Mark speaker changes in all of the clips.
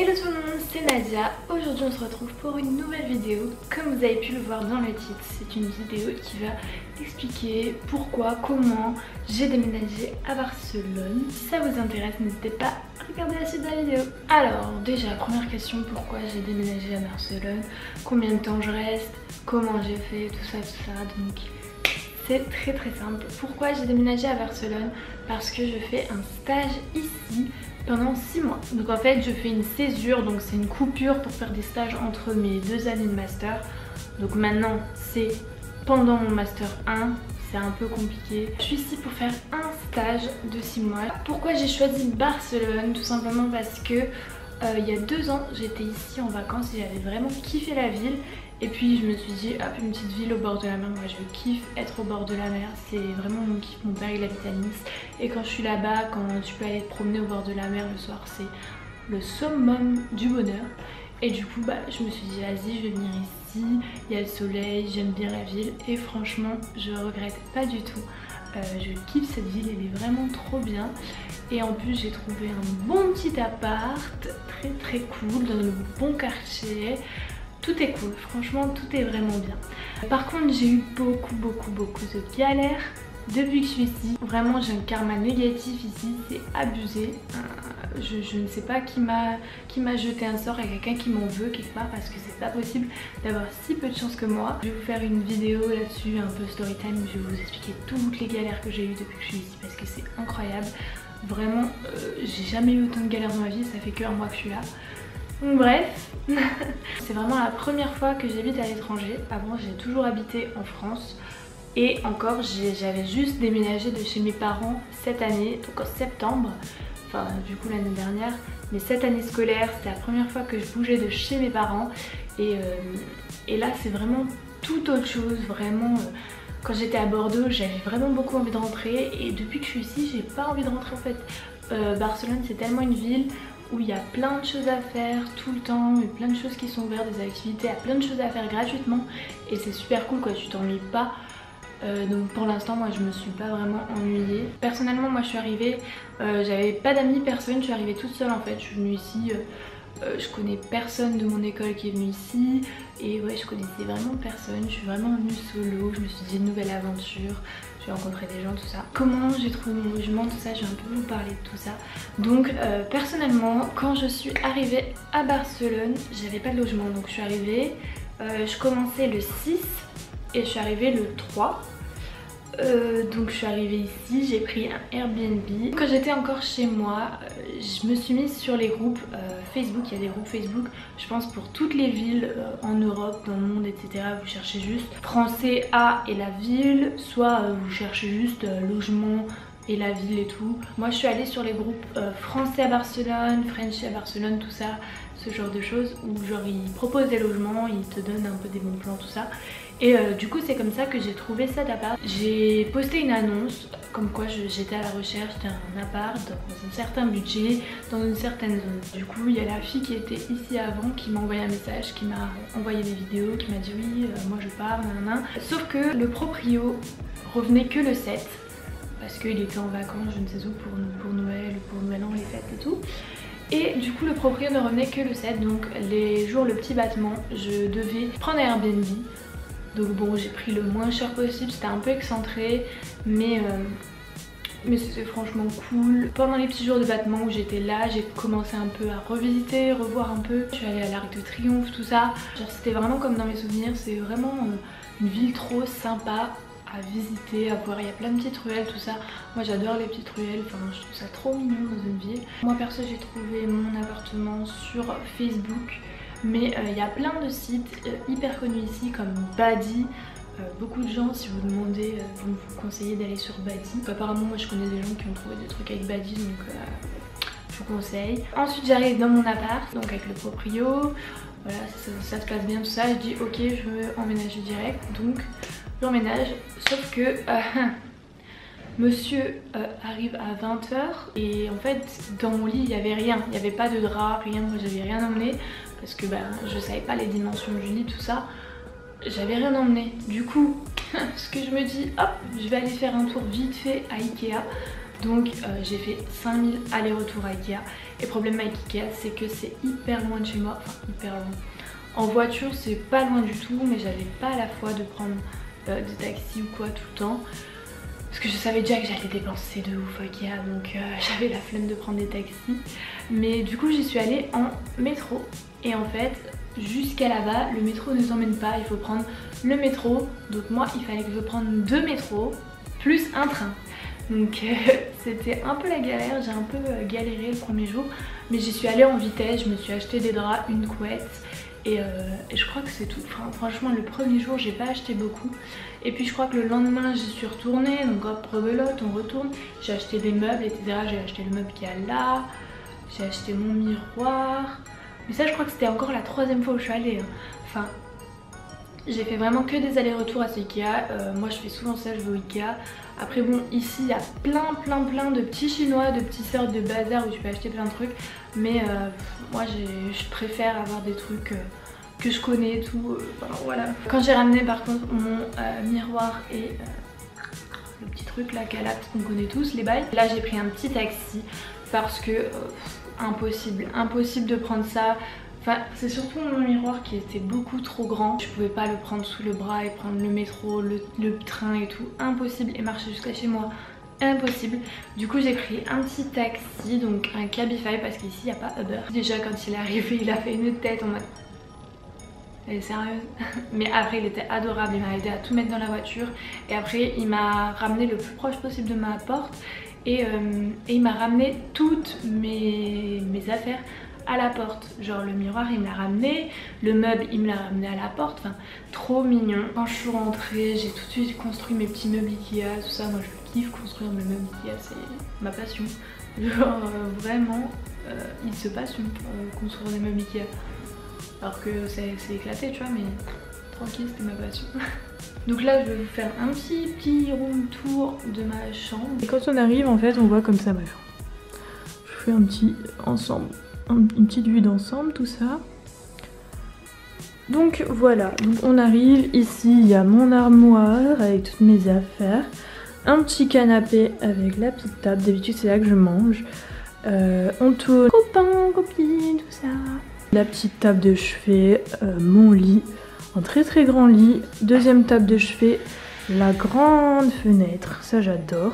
Speaker 1: Hello tout le monde, c'est Nadia. Aujourd'hui on se retrouve pour une nouvelle vidéo. Comme vous avez pu le voir dans le titre, c'est une vidéo qui va expliquer pourquoi, comment j'ai déménagé à Barcelone. Si ça vous intéresse, n'hésitez pas à regarder la suite de la vidéo. Alors déjà, première question, pourquoi j'ai déménagé à Barcelone, combien de temps je reste, comment j'ai fait, tout ça. Donc c'est très simple. Pourquoi j'ai déménagé à Barcelone? Parce que je fais un stage ici pendant 6 mois. Donc en fait je fais une césure, donc c'est une coupure pour faire des stages entre mes 2 années de master. Donc maintenant c'est pendant mon master 1, c'est un peu compliqué. Je suis ici pour faire un stage de 6 mois. Pourquoi j'ai choisi Barcelone? Tout simplement parce que il y a 2 ans j'étais ici en vacances et j'avais vraiment kiffé la ville. Et puis je me suis dit, hop, une petite ville au bord de la mer, moi je kiffe être au bord de la mer, c'est vraiment mon kiff. Mon père il habite à Nice et quand je suis là-bas, quand tu peux aller te promener au bord de la mer le soir, c'est le summum du bonheur. Et du coup je me suis dit, vas-y, je vais venir ici, il y a le soleil, j'aime bien la ville et franchement je regrette pas du tout. Je kiffe cette ville, elle est vraiment trop bien. Et en plus j'ai trouvé un bon petit appart, très cool, dans le bon quartier. Tout est cool, franchement tout est vraiment bien. Par contre j'ai eu beaucoup de galères depuis que je suis ici. Vraiment j'ai un karma négatif ici, c'est abusé. Je ne sais pas qui m'a jeté un sort, il y a quelqu'un qui m'en veut quelque part parce que c'est pas possible d'avoir si peu de chance que moi. Je vais vous faire une vidéo là-dessus, un peu story time, où je vais vous expliquer toutes les galères que j'ai eues depuis que je suis ici parce que c'est incroyable. Vraiment j'ai jamais eu autant de galères dans ma vie, ça fait que 1 mois que je suis là. Donc bref, c'est vraiment la première fois que j'habite à l'étranger. Avant j'ai toujours habité en France et encore j'avais juste déménagé de chez mes parents cette année, donc en septembre, enfin du coup l'année dernière. Mais cette année scolaire c'était la première fois que je bougeais de chez mes parents et là c'est vraiment tout autre chose, vraiment. Quand j'étais à Bordeaux j'avais vraiment beaucoup envie de rentrer et depuis que je suis ici j'ai pas envie de rentrer en fait. Barcelone c'est tellement une ville où il y a plein de choses à faire tout le temps, il y a plein de choses qui sont ouvertes, des activités, il y a plein de choses à faire gratuitement et c'est super cool quoi, tu t'ennuies pas. Donc pour l'instant moi je me suis pas vraiment ennuyée. Personnellement moi je suis arrivée, j'avais pas d'amis, personne, je suis arrivée toute seule en fait. Je suis venue ici, je connais personne de mon école qui est venu ici et ouais je connaissais vraiment personne, je suis vraiment venue solo, je me suis dit une nouvelle aventure. J'ai rencontré des gens, tout ça. Comment j'ai trouvé mon logement, tout ça, je vais un peu vous parler de tout ça. Donc personnellement, quand je suis arrivée à Barcelone, j'avais pas de logement. Donc je suis arrivée, je commençais le 6 et je suis arrivée le 3. Donc je suis arrivée ici, j'ai pris un Airbnb. Quand j'étais encore chez moi, je me suis mise sur les groupes Facebook. Il y a des groupes Facebook, je pense pour toutes les villes en Europe, dans le monde, etc. Vous cherchez juste français A et la ville, soit vous cherchez juste logement et la ville et tout. Moi je suis allée sur les groupes français à Barcelone, French à Barcelone, tout ça, ce genre de choses où genre ils proposent des logements, ils te donnent un peu des bons plans, tout ça. Et du coup c'est comme ça que j'ai trouvé cet appart. J'ai posté une annonce comme quoi j'étais à la recherche d'un appart dans un certain budget, dans une certaine zone. Du coup il y a la fille qui était ici avant qui m'a envoyé un message, qui m'a envoyé des vidéos, qui m'a dit oui moi je pars, nanana. Sauf que le proprio revenait que le 7 parce qu'il était en vacances je ne sais où pour Noël, pour Nouvel An, les fêtes et tout. Et du coup le proprio ne revenait que le 7, donc les jours le petit battement je devais prendre un Airbnb. Donc bon j'ai pris le moins cher possible, c'était un peu excentré mais c'était franchement cool. Pendant les petits jours de battement où j'étais là, j'ai commencé un peu à revisiter, revoir un peu. Je suis allée à l'Arc de Triomphe, tout ça. Genre c'était vraiment comme dans mes souvenirs, c'est vraiment une ville trop sympa à visiter, à voir. Il y a plein de petites ruelles, tout ça. Moi j'adore les petites ruelles, enfin je trouve ça trop mignon dans une ville. Moi perso j'ai trouvé mon appartement sur Facebook. Mais il y a plein de sites hyper connus ici comme Badi. Beaucoup de gens, si vous demandez, vont vous conseiller d'aller sur Badi. Apparemment moi je connais des gens qui ont trouvé des trucs avec Badi, donc je vous conseille. Ensuite j'arrive dans mon appart, donc avec le proprio. Voilà, ça se passe bien tout ça. Je dis ok je veux emménager direct, donc j'emménage. Sauf que monsieur arrive à 20 h et en fait dans mon lit il n'y avait rien, il n'y avait pas de drap, rien, moi j'avais rien emmené parce que je savais pas les dimensions du lit, tout ça, j'avais rien emmené. Du coup ce que je me dis, hop je vais aller faire un tour vite fait à Ikea Donc j'ai fait 5000 allers-retours à Ikea. Et le problème avec Ikea, c'est que c'est hyper loin de chez moi, enfin hyper loin. En voiture c'est pas loin du tout, mais j'avais pas la foi de prendre des taxis ou quoi tout le temps. Parce que je savais déjà que j'allais dépenser de ouf à Ikea, donc j'avais la flemme de prendre des taxis. Mais du coup j'y suis allée en métro. Et en fait, jusqu'à là-bas, le métro ne nous emmène pas, il faut prendre le métro. Donc moi, il fallait que je prenne 2 métros, plus un train. Donc c'était un peu la galère, j'ai un peu galéré le premier jour. Mais j'y suis allée en vitesse, je me suis acheté des draps, une couette. Et je crois que c'est tout. Enfin, franchement le premier jour j'ai pas acheté beaucoup. Et puis je crois que le lendemain j'y suis retournée. Donc hop, rebelote, on retourne. J'ai acheté des meubles etc. J'ai acheté le meuble qu'il y a là. J'ai acheté mon miroir. Mais ça je crois que c'était encore la 3e fois où je suis allée. Enfin j'ai fait vraiment que des allers-retours à ce Ikea. Moi je fais souvent ça, je vais au Ikea. Après bon, ici il y a plein de petits chinois, de petites sortes de bazar où tu peux acheter plein de trucs. Mais moi je préfère avoir des trucs que je connais et tout. Voilà. Quand j'ai ramené par contre mon miroir et le petit truc là, Calact qu'on connaît tous, les bails. Là j'ai pris un petit taxi parce que impossible de prendre ça. Enfin, c'est surtout mon miroir qui était beaucoup trop grand. Je pouvais pas le prendre sous le bras et prendre le métro, le train et tout. Impossible. Et marcher jusqu'à chez moi, impossible. Du coup j'ai pris un petit taxi, donc un Cabify, parce qu'ici il n'y a pas Uber. Déjà quand il est arrivé il a fait une tête en mode... Elle est sérieuse? Mais après il était adorable, il m'a aidé à tout mettre dans la voiture. Et après il m'a ramené le plus proche possible de ma porte. Et il m'a ramené toutes mes affaires à la porte. Genre le miroir il me l'a ramené, le meuble il me l'a ramené à la porte, enfin trop mignon. Quand je suis rentrée j'ai tout de suite construit mes petits meubles Ikea, tout ça. Moi je kiffe construire mes meubles Ikea, c'est ma passion. Genre vraiment il se passionne pour construire des meubles Ikea. Alors que c'est éclaté tu vois, mais tranquille, c'était ma passion. Donc là je vais vous faire un petit room tour de ma chambre. Et quand on arrive en fait on voit comme ça ma chambre. Je fais un petit ensemble, une petite vue d'ensemble tout ça. Donc voilà, donc on arrive, ici il y a mon armoire avec toutes mes affaires. Un petit canapé avec la petite table, d'habitude c'est là que je mange. On tourne copains, copines, tout ça. La petite table de chevet, mon lit, un très grand lit. Deuxième table de chevet, la grande fenêtre, ça j'adore.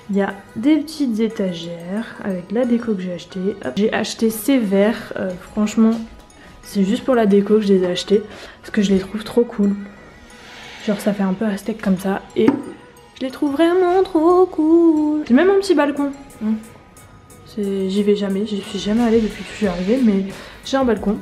Speaker 1: Il y a des petites étagères avec la déco que j'ai achetée. J'ai acheté ces verres, franchement c'est juste pour la déco que je les ai achetés. Parce que je les trouve trop cool. Genre ça fait un peu aztèque comme ça et je les trouve vraiment trop cool. J'ai même un petit balcon. J'y vais jamais, j'y suis jamais allée depuis que je suis arrivée, mais j'ai un balcon.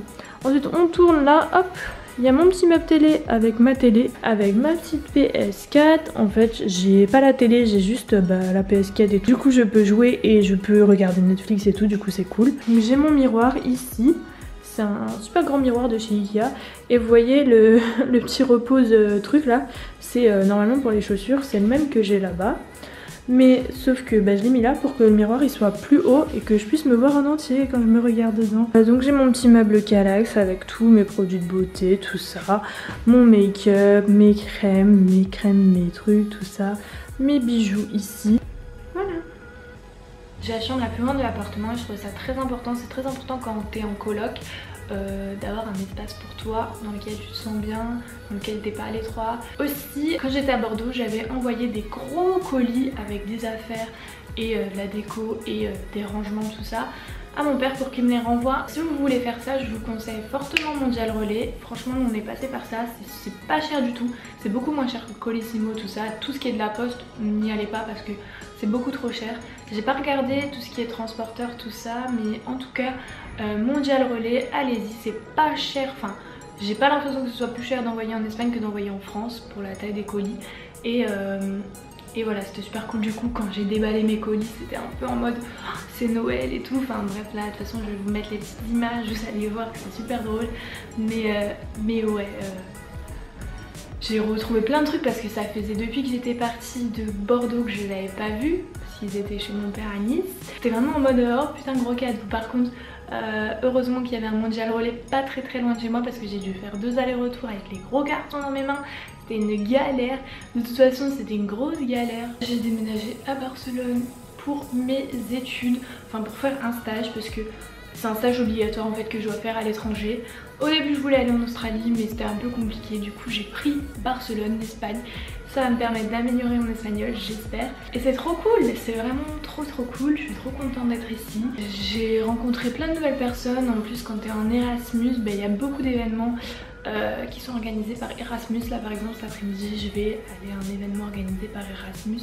Speaker 1: Ensuite on tourne là, hop, il y a mon petit meuble télé avec ma télé, avec ma petite PS4. En fait j'ai pas la télé, j'ai juste la PS4 et tout. Du coup je peux jouer et je peux regarder Netflix et tout, du coup c'est cool. Donc j'ai mon miroir ici. C'est un super grand miroir de chez Ikea. Et vous voyez le petit repose truc là, c'est normalement pour les chaussures, c'est le même que j'ai là-bas. Mais sauf que je l'ai mis là pour que le miroir il soit plus haut et que je puisse me voir en entier quand je me regarde dedans. Donc j'ai mon petit meuble Calax avec tous mes produits de beauté, tout ça. Mon make-up, mes crèmes, mes trucs, tout ça. Mes bijoux ici. Voilà. J'ai la chambre la plus grande de l'appartement et je trouve ça très important. C'est très important quand t'es en coloc d'avoir un espace pour toi dans lequel tu te sens bien, dans lequel t'es pas à l'étroit. Aussi, quand j'étais à Bordeaux, j'avais envoyé des gros colis avec des affaires et de la déco et des rangements, tout ça, à mon père pour qu'il me les renvoie. Si vous voulez faire ça, je vous conseille fortement Mondial Relais. Franchement, on est passé par ça, c'est pas cher du tout. C'est beaucoup moins cher que Colissimo, tout ça. Tout ce qui est de la poste, n'y allez pas parce que c'est beaucoup trop cher. J'ai pas regardé tout ce qui est transporteur, tout ça, mais en tout cas, Mondial Relais, allez-y, c'est pas cher. Enfin, j'ai pas l'impression que ce soit plus cher d'envoyer en Espagne que d'envoyer en France pour la taille des colis. Et voilà, c'était super cool. Du coup, quand j'ai déballé mes colis, c'était un peu en mode oh, c'est Noël et tout. Enfin bref, là de toute façon je vais vous mettre les petites images, vous allez voir que c'est super drôle. Mais ouais, j'ai retrouvé plein de trucs parce que ça faisait depuis que j'étais partie de Bordeaux que je l'avais pas vu, parce qu'ils étaient chez mon père à Nice. C'était vraiment en mode oh putain gros cadeau. Par contre, heureusement qu'il y avait un Mondial Relais pas très loin de chez moi parce que j'ai dû faire 2 allers-retours avec les gros cartons dans mes mains. C'était une galère, de toute façon c'était une grosse galère. J'ai déménagé à Barcelone pour mes études, enfin pour faire un stage parce que c'est un stage obligatoire en fait que je dois faire à l'étranger. Au début je voulais aller en Australie mais c'était un peu compliqué, du coup j'ai pris Barcelone, l'Espagne. Ça va me permettre d'améliorer mon espagnol, j'espère. Et c'est trop cool, c'est vraiment trop cool, je suis trop contente d'être ici. J'ai rencontré plein de nouvelles personnes, en plus quand t'es en Erasmus, il y a beaucoup d'événements qui sont organisés par Erasmus. Là par exemple cet après-midi je vais aller à un événement organisé par Erasmus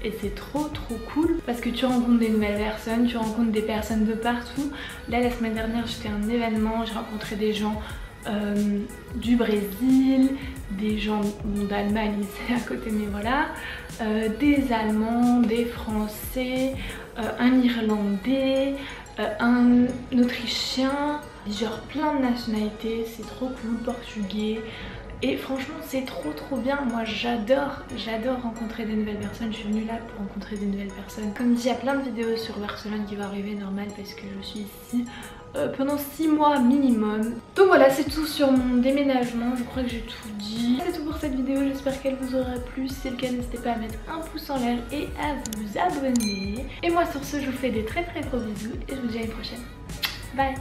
Speaker 1: et c'est trop cool parce que tu rencontres des nouvelles personnes, tu rencontres des personnes de partout. Là la semaine dernière j'étais à un événement, j'ai rencontré des gens du Brésil, des gens d'Allemagne, c'est à côté mais voilà, des Allemands, des Français, un Irlandais, un Autrichien, genre plein de nationalités, c'est trop cool, portugais. Et franchement c'est trop bien, moi j'adore rencontrer des nouvelles personnes, je suis venue là pour rencontrer des nouvelles personnes. Comme dit, il y a plein de vidéos sur Barcelone qui vont arriver, normal, parce que je suis ici pendant 6 mois minimum. Donc voilà, c'est tout sur mon déménagement, je crois que j'ai tout dit. C'est tout pour cette vidéo, j'espère qu'elle vous aura plu. Si c'est le cas, n'hésitez pas à mettre un pouce en l'air et à vous abonner. Et moi sur ce, je vous fais des très gros bisous et je vous dis à une prochaine. Bye.